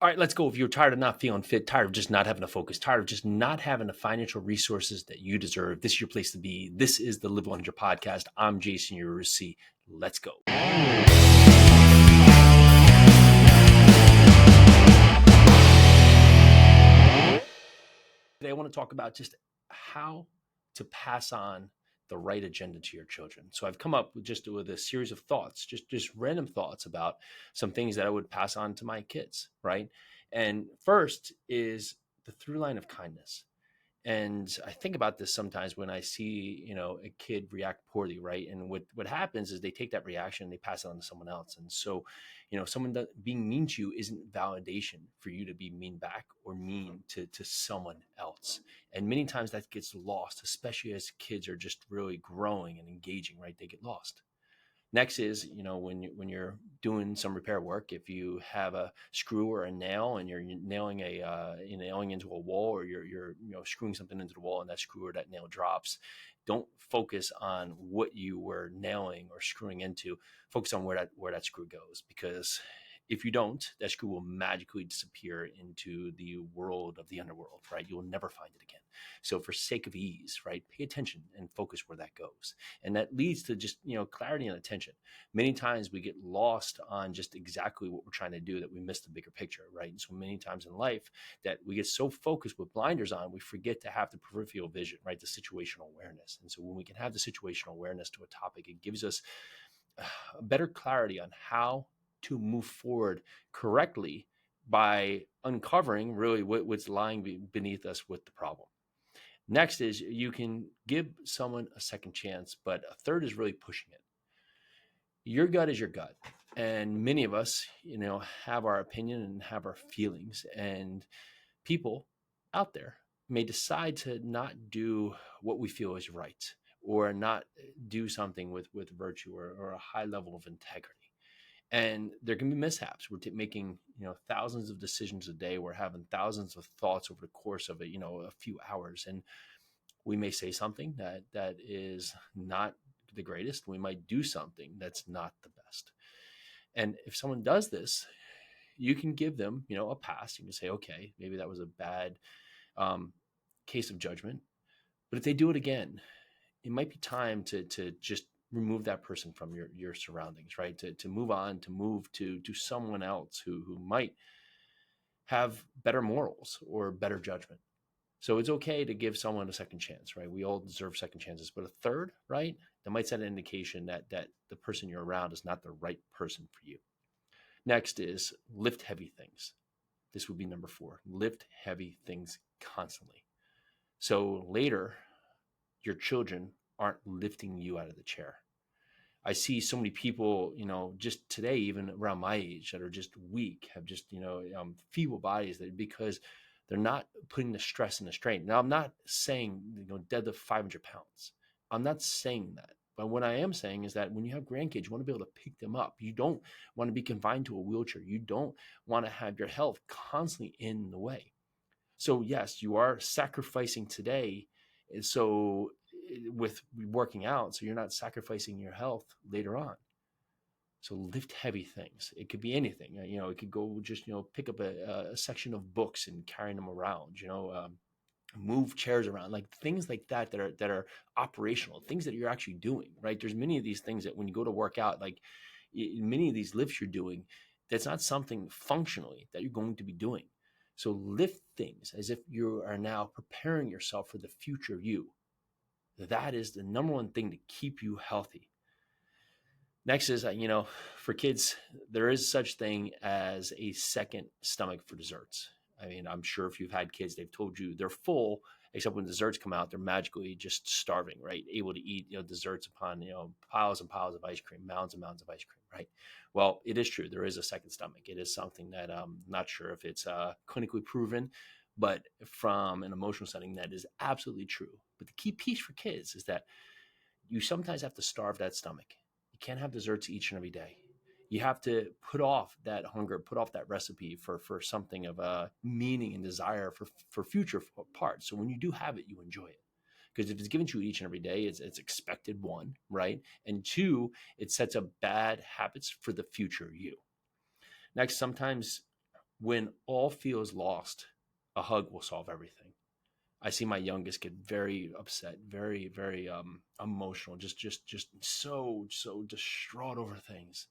All right, let's go. If you're tired of not feeling fit, tired of just not having a focus, tired of just not having the financial resources that you deserve, this is your place to be. This is the Live 100 podcast. I'm Jason Yarusi. Let's go. Today, I want to talk about just how to pass on the right agenda to your children. So I've come up with a series of thoughts, just random thoughts about some things that I would pass on to my kids, right? And first is the through line of kindness. And I think about this sometimes when I see, a kid react poorly, right? And what happens is they take that reaction and they pass it on to someone else. And so, someone that being mean to you isn't validation for you to be mean back or mean to someone else. And many times that gets lost, especially as kids are just really growing and engaging, right? They get lost. Next is, when you're doing some repair work, if you have a screw or a nail and you're nailing into a wall, or you're screwing something into the wall and that screw or that nail drops, don't focus on what you were nailing or screwing into. Focus on where that screw goes, because if you don't, that screw will magically disappear into the world of the underworld, right? You will never find it again. So for sake of ease, right, pay attention and focus where that goes. And that leads to just, clarity and attention. Many times we get lost on just exactly what we're trying to do, that we miss the bigger picture, right? And so many times in life that we get so focused with blinders on, we forget to have the peripheral vision, right? The situational awareness. And so when we can have the situational awareness to a topic, it gives us a better clarity on how to move forward correctly by uncovering really what's lying beneath us with the problem. Next is you can give someone a second chance, but a third is really pushing it. Your gut is your gut. And many of us, have our opinion and have our feelings. And people out there may decide to not do what we feel is right, or not do something with virtue or a high level of integrity. And there can be mishaps. We're making thousands of decisions a day. We're having thousands of thoughts over the course of a few hours, and we may say something that is not the greatest. We might do something that's not the best. And if someone does this, you can give them a pass. You can say, okay, maybe that was a bad um, case of judgment. But if they do it again, it might be time to just remove that person from your surroundings, right? To move on, to move to someone else who might have better morals or better judgment. So it's okay to give someone a second chance, right? We all deserve second chances, but a third, right? That might set an indication that the person you're around is not the right person for you. Next is lift heavy things. This would be number 4. Lift heavy things constantly. So later, your children aren't lifting you out of the chair. I see so many people, just today, even around my age, that are just weak, have just, feeble bodies, that because they're not putting the stress and the strain. Now, I'm not saying, deadlift 500 pounds. I'm not saying that. But what I am saying is that when you have grandkids, you want to be able to pick them up. You don't want to be confined to a wheelchair. You don't want to have your health constantly in the way. So yes, you are sacrificing today. And so with working out, so you're not sacrificing your health later on. So lift heavy things. It could be anything. It could go just pick up a section of books and carrying them around. Move chairs around, like things like that are operational, things that you're actually doing. Right? There's many of these things that when you go to work out, like many of these lifts you're doing, that's not something functionally that you're going to be doing. So lift things as if you are now preparing yourself for the future you. That is the number one thing to keep you healthy. Next is, for kids, there is such thing as a second stomach for desserts. I mean, I'm sure if you've had kids, they've told you they're full, except when desserts come out, they're magically just starving, right? Able to eat, desserts upon, piles and piles of ice cream, mounds and mounds of ice cream, right? Well, it is true. There is a second stomach. It is something that I'm not sure if it's clinically proven, but from an emotional setting, that is absolutely true. But the key piece for kids is that you sometimes have to starve that stomach. You can't have desserts each and every day. You have to put off that hunger, put off that recipe for something of a meaning and desire for future parts. So when you do have it, you enjoy it. Because if it's given to you each and every day, it's expected, one, right? And two, it sets up bad habits for the future you. Next, sometimes when all feels lost, a hug will solve everything. I see my youngest get very upset, very, very emotional, just so distraught over things.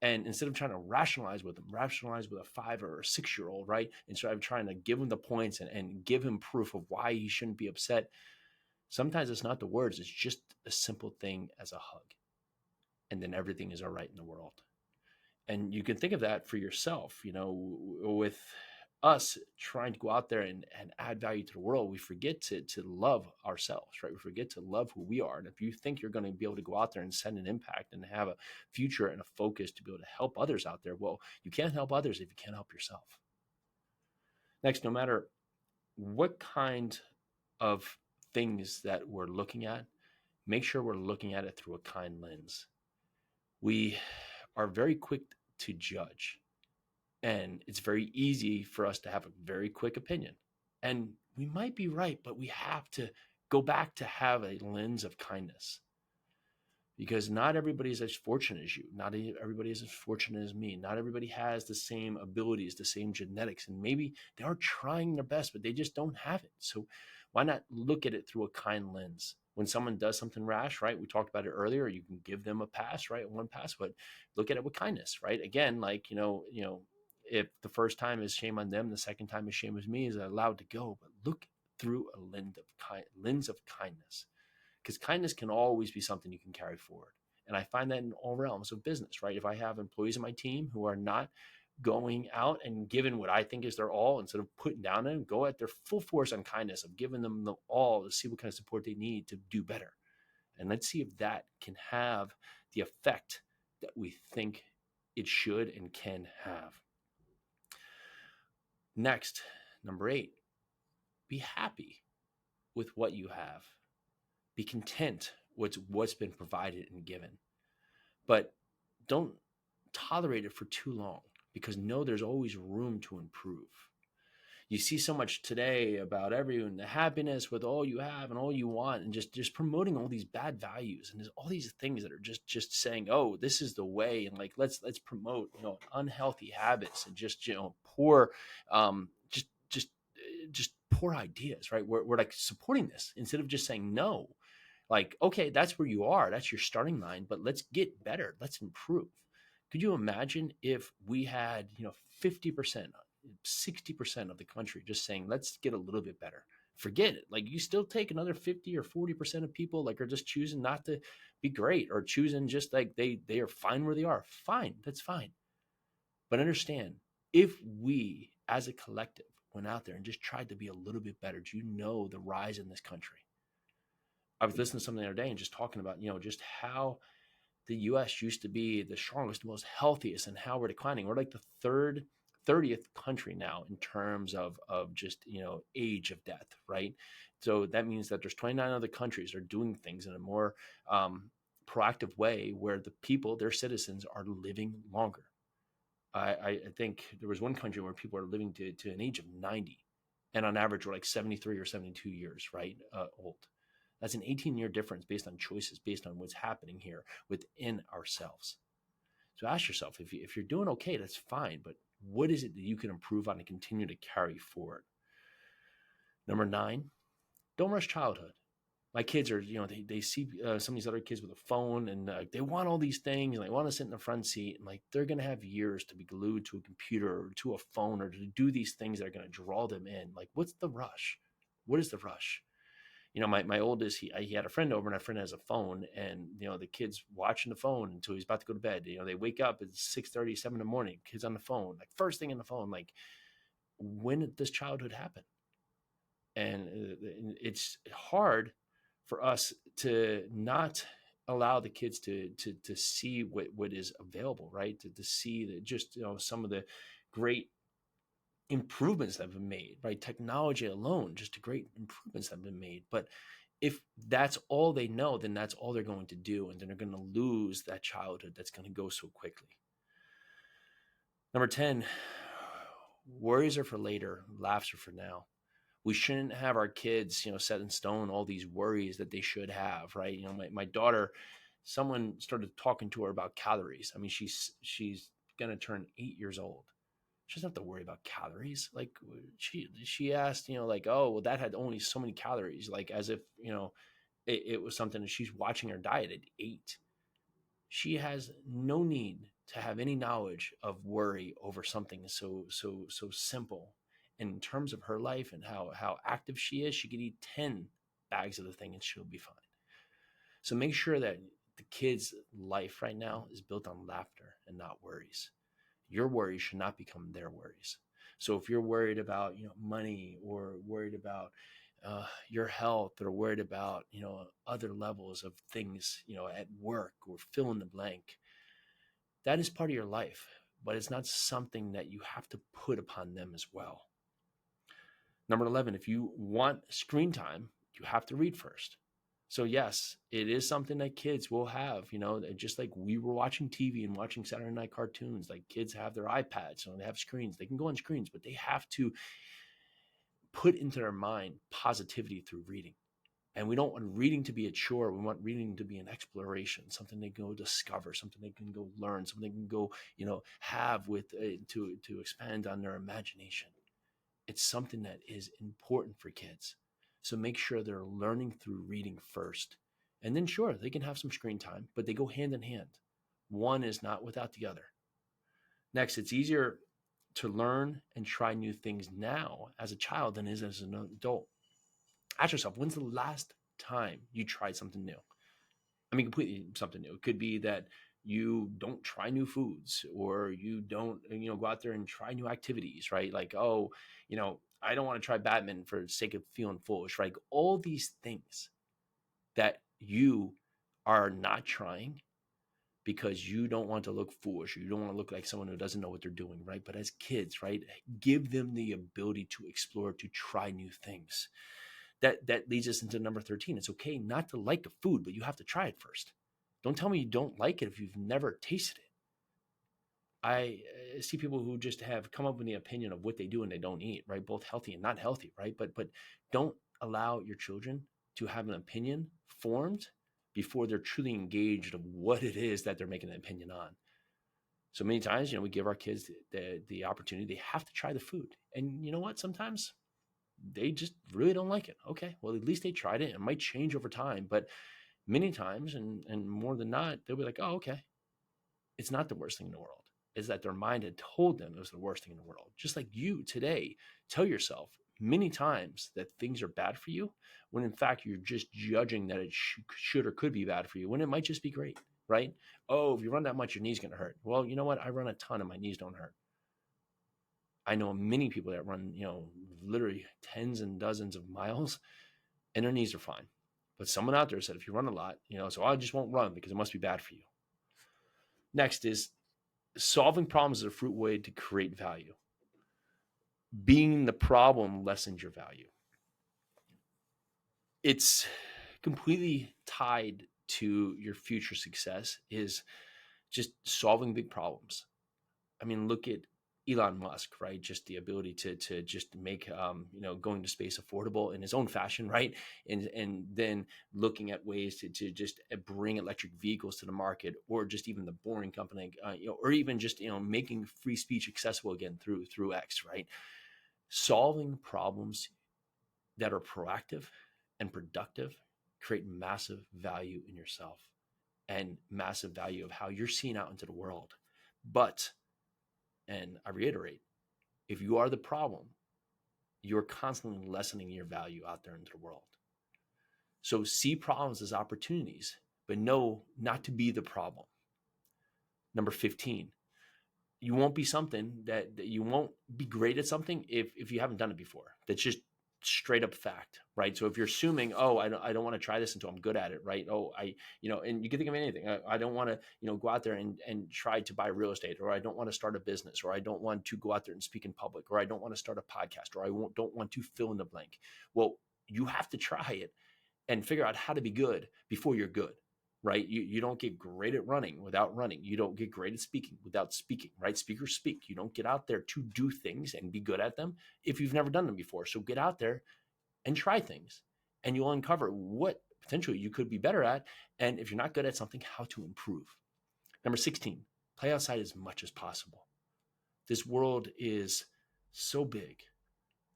And instead of trying to rationalize with them, rationalize with a 5 or 6 year old, right? Instead of trying to give him the points and give him proof of why he shouldn't be upset, sometimes it's not the words, it's just a simple thing as a hug. And then everything is all right in the world. And you can think of that for yourself, with us trying to go out there and add value to the world, we forget to love ourselves, right? We forget to love who we are. And if you think you're going to be able to go out there and send an impact and have a future and a focus to be able to help others out there, well, you can't help others if you can't help yourself. Next, no matter what kind of things that we're looking at, make sure we're looking at it through a kind lens. We are very quick to judge, and it's very easy for us to have a very quick opinion. And we might be right, but we have to go back to have a lens of kindness, because not everybody is as fortunate as you. Not everybody is as fortunate as me. Not everybody has the same abilities, the same genetics, and maybe they are trying their best, but they just don't have it. So why not look at it through a kind lens? When someone does something rash, right? We talked about it earlier. You can give them a pass, right? One pass, but look at it with kindness, right? Again, like, if the first time is shame on them, the second time is shame on me, is allowed to go. But look through a lens of kindness, because kindness can always be something you can carry forward. And I find that in all realms of business, right? If I have employees on my team who are not going out and giving what I think is their all, instead of putting down them, go at their full force on kindness of giving them the all to see what kind of support they need to do better. And let's see if that can have the effect that we think it should and can have. Next, number 8, be happy with what you have. Be content with what's been provided and given. But don't tolerate it for too long, because know there's always room to improve. You see so much today about everyone, the happiness with all you have and all you want, and just promoting all these bad values, and there's all these things that are just saying, oh, this is the way, and like let's promote unhealthy habits and just poor just poor ideas, right? We're like supporting this instead of just saying no. Like, okay, that's where you are, that's your starting line, but let's get better, let's improve. Could you imagine if we had 50%, 60% of the country just saying, let's get a little bit better? Forget it. Like, you still take another 50 or 40% of people like are just choosing not to be great, or choosing just like they are fine where they are. Fine, that's fine. But understand, if we as a collective went out there and just tried to be a little bit better, do you know the rise in this country? I was listening to something the other day and just talking about, just how the US used to be the strongest, most healthiest, and how we're declining. We're like the 30th country now in terms of just, age of death, right? So that means that there's 29 other countries that are doing things in a more proactive way, where the people, their citizens, are living longer. I think there was one country where people are living to an age of 90, and on average we're like 73 or 72 years, right? Old. That's an 18-year difference based on choices, based on what's happening here within ourselves. So ask yourself, if you're doing okay, that's fine, but what is it that you can improve on and continue to carry forward? Number 9, don't rush childhood. My kids are, they see some of these other kids with a phone, and they want all these things, and they want to sit in the front seat, and like they're going to have years to be glued to a computer or to a phone, or to do these things that are going to draw them in. Like, what's the rush? What is the rush? My oldest, he had a friend over, and that friend has a phone, and the kid's watching the phone until he's about to go to bed. They wake up at 6:30, 7 in the morning, kids on the phone, like first thing in the phone. Like, when did this childhood happen? And it's hard for us to not allow the kids to see what is available, right? To see that just some of the great improvements that have been made, right? Technology alone, just great improvements that have been made. But if that's all they know, then that's all they're going to do, and then they're going to lose that childhood that's going to go so quickly. Number 10, worries are for later, laughs are for now. We shouldn't have our kids, set in stone all these worries that they should have, right? My daughter, someone started talking to her about calories. I mean, she's going to turn 8 years old, She doesn't have to worry about calories. Like she asked, like, oh, well, that had only so many calories, like as if, it was something that she's watching her diet at 8. She has no need to have any knowledge of worry over something so simple. And in terms of her life and how active she is, she could eat 10 bags of the thing and she'll be fine. So make sure that the kid's life right now is built on laughter and not worries. Your worries should not become their worries. So if you're worried about money, or worried about your health, or worried about other levels of things at work, or fill in the blank, that is part of your life, but it's not something that you have to put upon them as well. Number 11, if you want screen time, you have to read first. So yes, it is something that kids will have, just like we were watching TV and watching Saturday night cartoons. Like kids have their iPads, so they have screens. They can go on screens, but they have to put into their mind positivity through reading. And we don't want reading to be a chore. We want reading to be an exploration, something they can go discover, something they can go learn, something they can go, have with to expand on their imagination. It's something that is important for kids. So make sure they're learning through reading first. And then, sure, they can have some screen time, but they go hand in hand. One is not without the other. Next, it's easier to learn and try new things now as a child than it is as an adult. Ask yourself, when's the last time you tried something new? I mean, completely something new. It could be that you don't try new foods, or you don't, go out there and try new activities, right? Like, oh, I don't want to try badminton for the sake of feeling foolish, right? All these things that you are not trying because you don't want to look foolish, or you don't want to look like someone who doesn't know what they're doing, right? But as kids, right, give them the ability to explore, to try new things. That leads us into number 13. It's okay not to like a food, but you have to try it first. Don't tell me you don't like it if you've never tasted it. I see people who just have come up with the opinion of what they do and they don't eat, right? Both healthy and not healthy, right? But don't allow your children to have an opinion formed before they're truly engaged of what it is that they're making an opinion on. So many times, we give our kids the opportunity. They have to try the food. And you know what? Sometimes they just really don't like it. Okay, well, at least they tried it. It might change over time, but many times, and more than not, they'll be like, oh, okay, it's not the worst thing in the world. Is that their mind had told them it was the worst thing in the world. Just like you today tell yourself many times that things are bad for you, when in fact you're just judging that it should or could be bad for you, when it might just be great, right? Oh, if you run that much, your knee's going to hurt. Well, you know what? I run a ton and my knees don't hurt. I know many people that run, literally tens and dozens of miles and their knees are fine. But someone out there said, if you run a lot, so I just won't run because it must be bad for you. Next is solving problems is a fruit way to create value. Being the problem lessens your value. It's completely tied to your future success, is just solving big problems. I mean, look at Elon Musk, right? Just the ability to just make going to space affordable in his own fashion, right? And then looking at ways to just bring electric vehicles to the market, or just even the Boring Company, or even just making free speech accessible again through X, right? Solving problems that are proactive and productive create massive value in yourself and massive value of how you're seen out into the world. But, and I reiterate, if you are the problem, you're constantly lessening your value out there into the world. So see problems as opportunities, but know not to be the problem. Number 15, you won't be something that you won't be great at something if you haven't done it before. That's just straight up fact, right? So if you're assuming, oh, I don't want to try this until I'm good at it, right? Oh, and you can think of anything. I don't want to, go out there and try to buy real estate, or I don't want to start a business, or I don't want to go out there and speak in public, or I don't want to start a podcast, or don't want to fill in the blank. Well, you have to try it and figure out how to be good before you're good, right? You don't get great at running without running. You don't get great at speaking without speaking, right? Speakers speak. You don't get out there to do things and be good at them if you've never done them before. So get out there and try things, and you'll uncover what potentially you could be better at. And if you're not good at something, how to improve. Number 16, play outside as much as possible. This world is so big.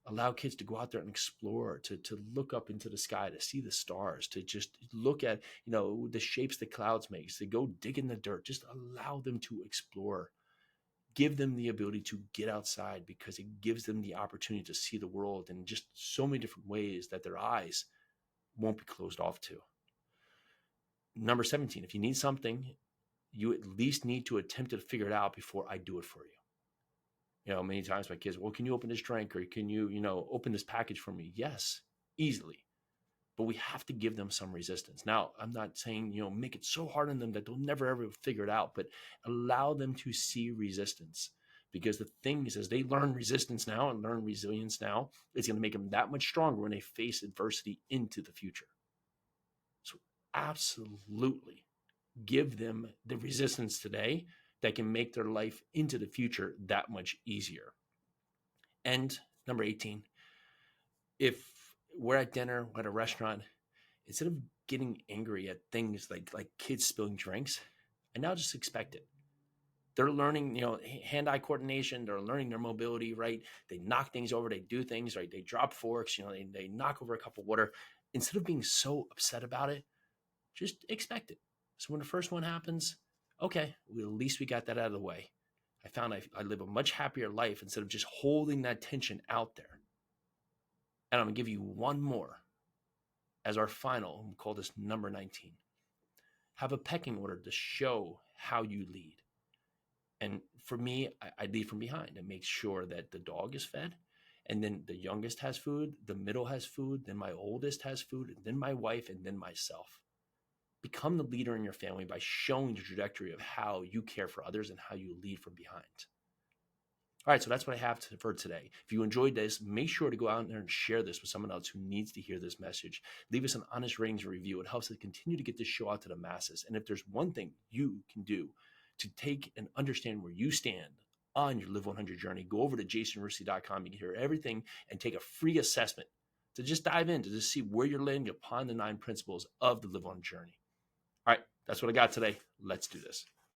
Allow kids to go out there and explore, to look up into the sky, to see the stars, to just look at, the shapes the clouds make, to go dig in the dirt. Just allow them to explore. Give them the ability to get outside, because it gives them the opportunity to see the world in just so many different ways that their eyes won't be closed off to. Number 17, if you need something, you at least need to attempt to figure it out before I do it for you. Many times my kids, well, can you open this drink, or can you, open this package for me? Yes, easily. But we have to give them some resistance. Now, I'm not saying, make it so hard on them that they'll never ever figure it out, but allow them to see resistance. Because the thing is, as they learn resistance now and learn resilience now, it's going to make them that much stronger when they face adversity into the future. So absolutely give them the resistance today that can make their life into the future that much easier. And number 18, if we're at dinner, we're at a restaurant, instead of getting angry at things like kids spilling drinks, I now just expect it. They're learning, hand-eye coordination. They're learning their mobility, right? They knock things over. They do things, right? They drop forks, they knock over a cup of water. Instead of being so upset about it, just expect it. So when the first one happens, okay, at least we got that out of the way. I found I live a much happier life instead of just holding that tension out there. And I'm going to give you one more as our final. We'll call this number 19. Have a pecking order to show how you lead. And for me, I lead from behind and make sure that the dog is fed. And then the youngest has food, the middle has food, then my oldest has food, and then my wife, and then myself. Become the leader in your family by showing the trajectory of how you care for others and how you lead from behind. All right, so that's what I have for today. If you enjoyed this, make sure to go out there and share this with someone else who needs to hear this message. Leave us an honest ratings and review. It helps us continue to get this show out to the masses. And if there's one thing you can do to take and understand where you stand on your Live 100 journey, go over to jasonyarusi.com. You can hear everything and take a free assessment to just dive in, to just see where you're landing upon the 9 principles of the Live 100 journey. All right, that's what I got today. Let's do this.